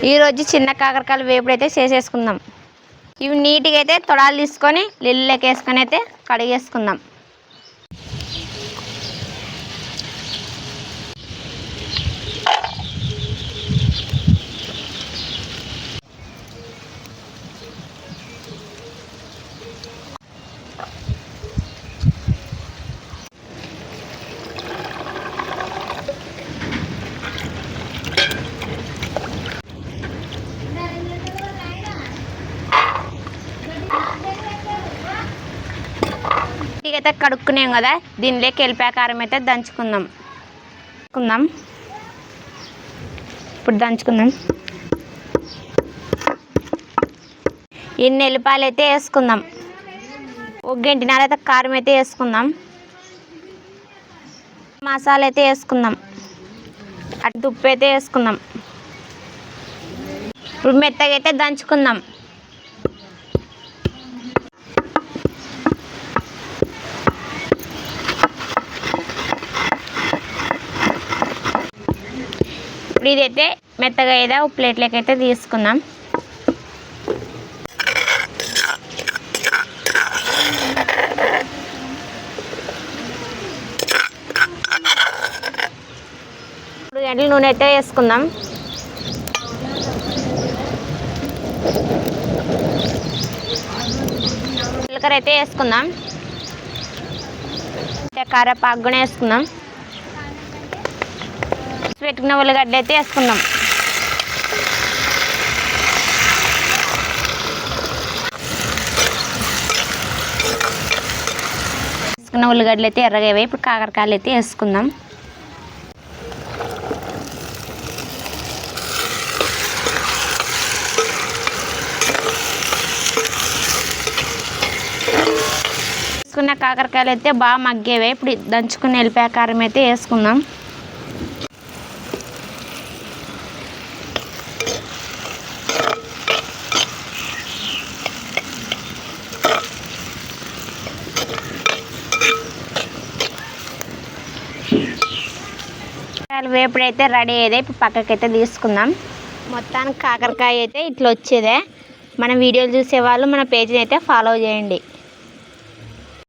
ఈరోజు చిన్న కాకరకాయలు వేపుడు అయితే చేసేసుకుందాం. ఇవి నీట్గా అయితే తొడాలు తీసుకొని లిల్లులోకి వేసుకొని అయితే కడిగేసుకుందాం. అయితే కడుక్కున్నాం కదా, దీనిలోకి ఎల్లిపాయకారం అయితే దంచుకుందాం. ఇప్పుడు దంచుకుందాం. ఎన్ని ఎల్లిపాయలు అయితే వేసుకుందాం. ఒక గంటిన్నర అయితే కారం అయితే వేసుకుందాం. మసాలా అయితే వేసుకుందాం. అటు ఉప్పు అయితే వేసుకుందాం. ఇప్పుడు మెత్తగా అయితే దంచుకుందాం. ఇప్పుడు ఇదైతే మెత్తగా అయితే ఒక ప్లేట్లోకి అయితే తీసుకుందాం. ఇప్పుడు గంటల నూనె అయితే వేసుకుందాం. జీలకర్ర అయితే వేసుకుందాం. కరివేపాకు కూడా వేసుకుందాం. పెట్టుకున్న ఉల్లిగడ్డ అయితే వేసుకుందాం. వేసుకున్న ఉల్లిగడ్డలు అయితే ఎర్రగా ఇప్పుడు కాకరకాయలు అయితే వేసుకుందాం. వేసుకున్న కాకరకాయలు అయితే బాగా మగ్గేవే. ఇప్పుడు దంచుకున్న ఎల్లిపాయ కారం అయితే వేసుకుందాం. వేపుడు అయితే రెడీ అయ్యేదే. ఇప్పుడు పక్కకైతే తీసుకుందాం. మొత్తానికి కాకరకాయ అయితే ఇట్లా వచ్చేదే. మన వీడియోలు చూసేవాళ్ళు మన పేజీని అయితే ఫాలో చేయండి.